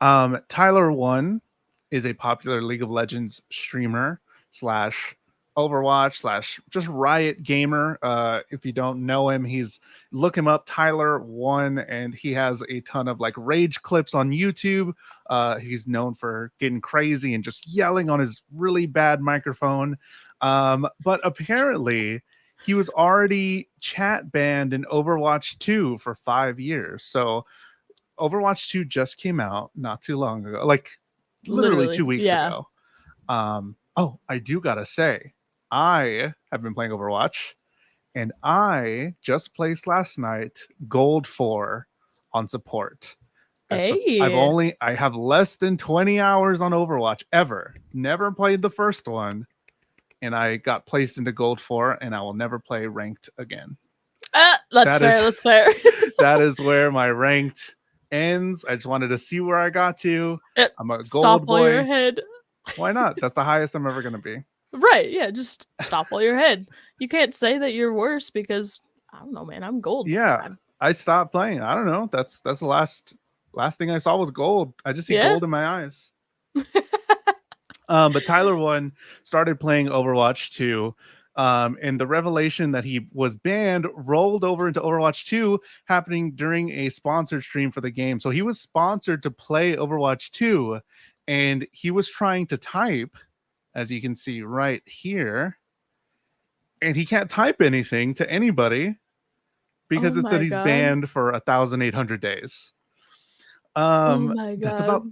Tyler1 is a popular League of Legends streamer slash Overwatch slash just Riot gamer. If you don't know him, look him up, Tyler1, and he has a ton of like rage clips on YouTube. He's known for getting crazy and just yelling on his really bad microphone. But apparently he was already chat banned in Overwatch 2 for 5 years. So Overwatch 2 just came out not too long ago, like literally 2 weeks ago. I do gotta say, I have been playing Overwatch, and I just placed last night Gold 4 on support. I have less than 20 hours on Overwatch ever. Never played the first one, and I got placed into Gold 4, and I will never play ranked again. That's fair. That is where my ranked ends. I just wanted to see where I got to. I'm a gold stop boy. While you're ahead. Why not? That's the highest I'm ever gonna be. Right? Yeah, just stop while you're ahead. You can't say that you're worse because I don't know, man. I'm gold. Yeah, I stopped playing. I don't know. That's the last thing I saw was gold. I just see gold in my eyes. But Tyler1 started playing Overwatch 2. And the revelation that he was banned rolled over into Overwatch 2, happening during a sponsored stream for the game. So he was sponsored to play Overwatch 2, and he was trying to type, as you can see right here, and he can't type anything to anybody because it said he's banned for 1,800 days. That's about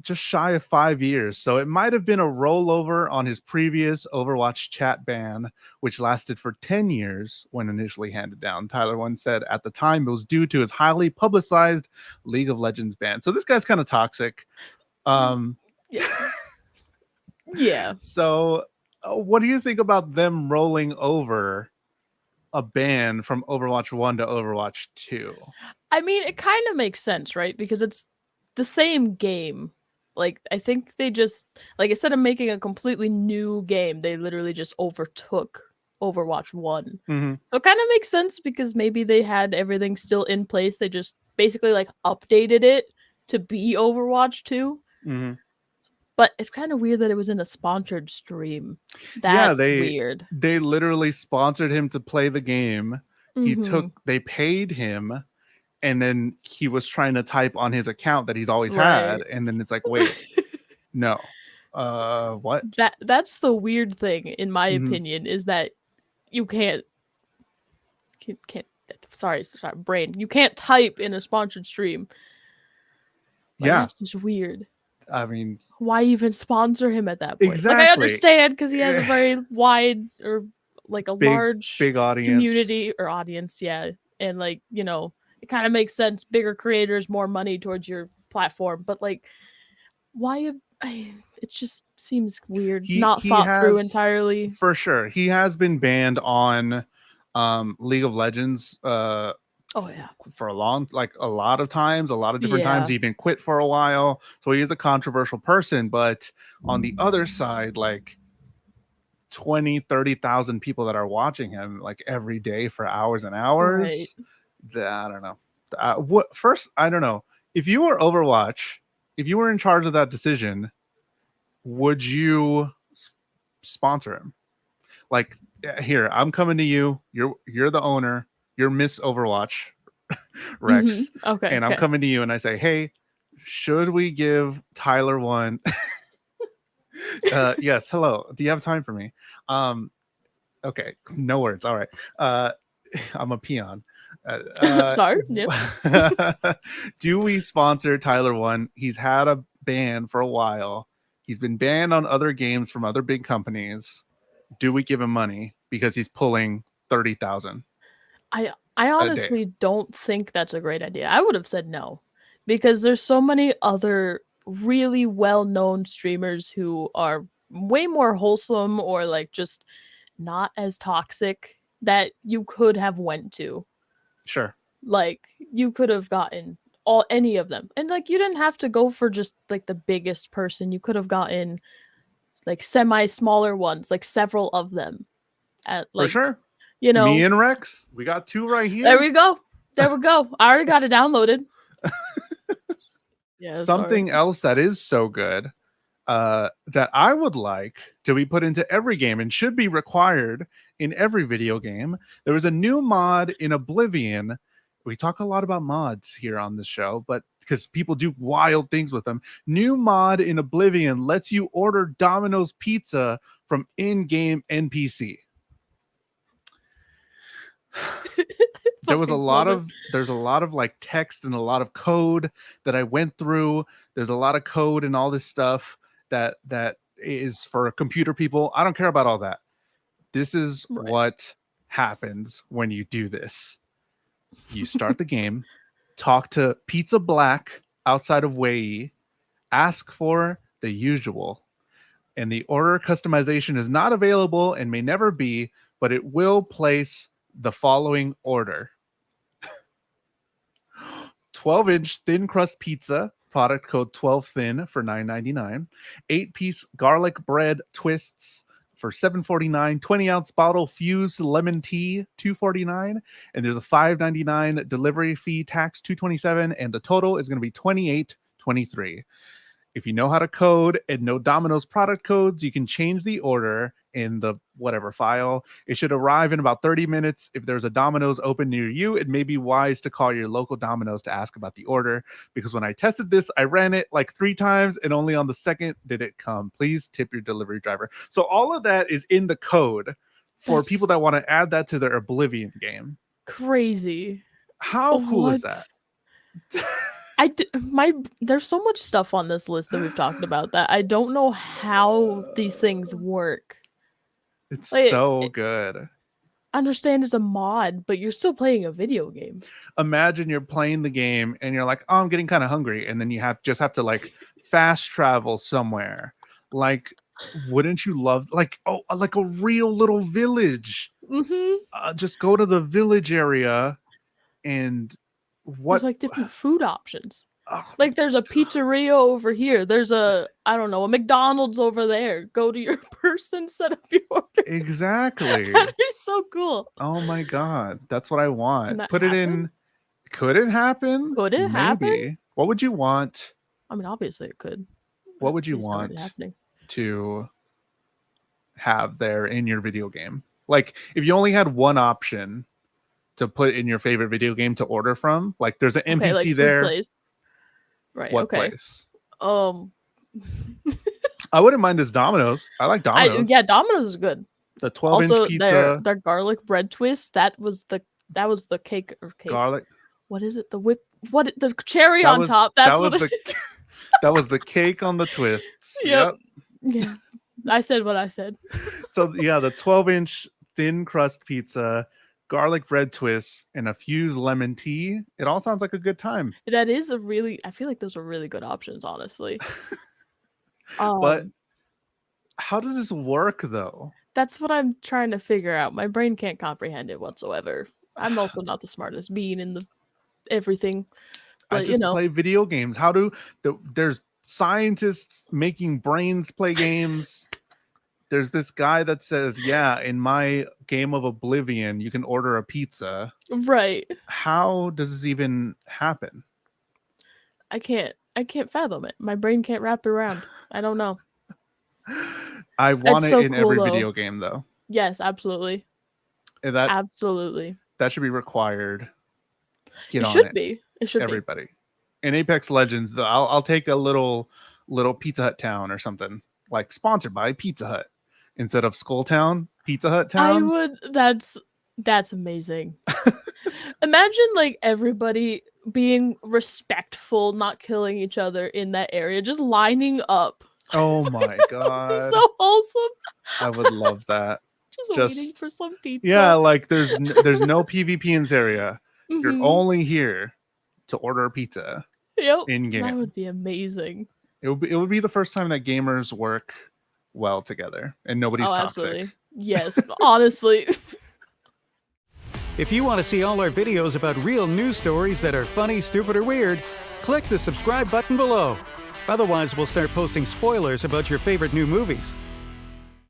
just shy of 5 years. So it might have been a rollover on his previous Overwatch chat ban, which lasted for 10 years when initially handed down. Tyler1 said at the time it was due to his highly publicized League of Legends ban. So this guy's kind of toxic. Yeah. So what do you think about them rolling over a ban from Overwatch 1 to Overwatch 2? I mean, it kind of makes sense, right? Because it's the same game. Like, I think they just, like, instead of making a completely new game, they literally just overtook Overwatch 1. Mm-hmm. So it kind of makes sense because maybe they had everything still in place. They just basically, like, updated it to be Overwatch 2. Mm-hmm. But it's kind of weird that it was in a sponsored stream. That's weird. They literally sponsored him to play the game. They paid him, and then he was trying to type on his account that he's always had, and then it's like, wait, no. What? That's the weird thing, in my opinion, is that you can't sorry, brain. You can't type in a sponsored stream. Like, that's just weird. I mean, why even sponsor him at that point? Exactly. Like, I understand because he has a very wide or like a large big audience, community or audience, and like, you know, it kind of makes sense. Bigger creators, more money towards your platform, but like, why? It just seems weird. Not thought through entirely. For sure, he has been banned on League of Legends. For a lot of times, a lot of different times, he even quit for a while. So he is a controversial person. But on the other side, like 20,000-30,000 people that are watching him like every day for hours and hours. Right. I don't know. I don't know. If you were Overwatch, if you were in charge of that decision, would you sponsor him? Like, here, I'm coming to you. You're the owner. You're Miss Overwatch, Rex. Okay. And I'm coming to you and I say, hey, should we give Tyler1 yes, hello. Do you have time for me? Okay, no words. All right. I'm a peon. Sorry. Yep. Do we sponsor Tyler1? He's had a ban for a while. He's been banned on other games from other big companies. Do we give him money because he's pulling 30,000? I honestly don't think that's a great idea. I would have said no, because there's so many other really well-known streamers who are way more wholesome or like just not as toxic that you could have went to. Sure. Like, you could have gotten any of them. And like, you didn't have to go for just like the biggest person. You could have gotten like semi-smaller ones, like several of them. For sure. You know, me and Rex, we got 2 right here. There we go. I already got it downloaded. Yeah, Something sorry. else that is so good that I would like to be put into every game and should be required in every video game. There was a new mod in Oblivion. We talk a lot about mods here on this show, but because people do wild things with them. New mod in Oblivion lets you order Domino's pizza from in-game NPC. There's a lot of like text and a lot of code that I went through. There's a lot of code and all this stuff that is for computer people. I don't care about all that. This is what happens when you do this. You start the game, talk to Pizza Black outside of Wei, ask for the usual, and the order customization is not available and may never be, but it will place the following order: 12-inch thin crust pizza, product code 12thin for $9.99. 8-piece garlic bread twists for $7.49. 20-ounce bottle fused lemon tea, $2.49. And there's a $5.99 delivery fee, tax $2.27, and the total is going to be $28.23. If you know how to code and know Domino's product codes, you can change the order in the whatever file. It should arrive in about 30 minutes. If there's a Domino's open near you, it may be wise to call your local Domino's to ask about the order, because when I tested this, I ran it like 3 times and only on the second did it come. Please tip your delivery driver. So all of that is in the code for people that want to add that to their Oblivion game. Crazy. How cool is that? There's so much stuff on this list that we've talked about that I don't know how these things work. It's so good. I understand it's a mod, but you're still playing a video game. Imagine you're playing the game and you're like, oh, I'm getting kind of hungry, and then you just have to like fast travel somewhere. Like, wouldn't you love like a real little village? Just go to the village area and there's like different food options. Like there's a pizzeria over here. There's a a McDonald's over there. Go to your person, set up your order. Exactly. That'd be so cool. Oh my god, that's what I want. Put it in. Could it happen? Could it happen? What would you want? I mean, obviously it could. What would you want to have there in your video game? Like, if you only had one option to put in your favorite video game to order from, like there's an NPC like there. Place. Right. What place? I wouldn't mind this Domino's. I like Domino's. Domino's is good. The 12-inch pizza. Their garlic bread twist. That was the cake or cake. Garlic. What is it? The cherry on top. That was the cake on the twists. Yep. Yeah. I said what I said. So yeah, the 12-inch thin crust pizza, garlic bread twists, and a fused lemon tea. It all sounds like a good time. That is I feel like those are really good options, honestly. But how does this work though? That's what I'm trying to figure out. My brain can't comprehend it whatsoever. I'm also not the smartest being in everything. But, I just play video games. There's scientists making brains play games. There's this guy that says, yeah, in my game of Oblivion, you can order a pizza. Right. How does this even happen? I can't fathom it. My brain can't wrap it around. I don't know. I want it in every video game, though. Yes, absolutely. Absolutely. That should be required. It should be. Everybody. In Apex Legends, though, I'll take a little Pizza Hut town or something, like sponsored by Pizza Hut. Instead of Skull Town, Pizza Hut Town. That's amazing. Imagine like everybody being respectful, not killing each other in that area, just lining up. Oh my god. That'd be so wholesome. I would love that. Just waiting for some pizza. Yeah, like there's no PvP in this area. You're only here to order a pizza. Yep. In game. That would be amazing. It would be the first time that gamers work well together and nobody's toxic. Absolutely. Yes, honestly. If you want to see all our videos about real news stories that are funny, stupid, or weird, click the subscribe button below. Otherwise, we'll start posting spoilers about your favorite new movies.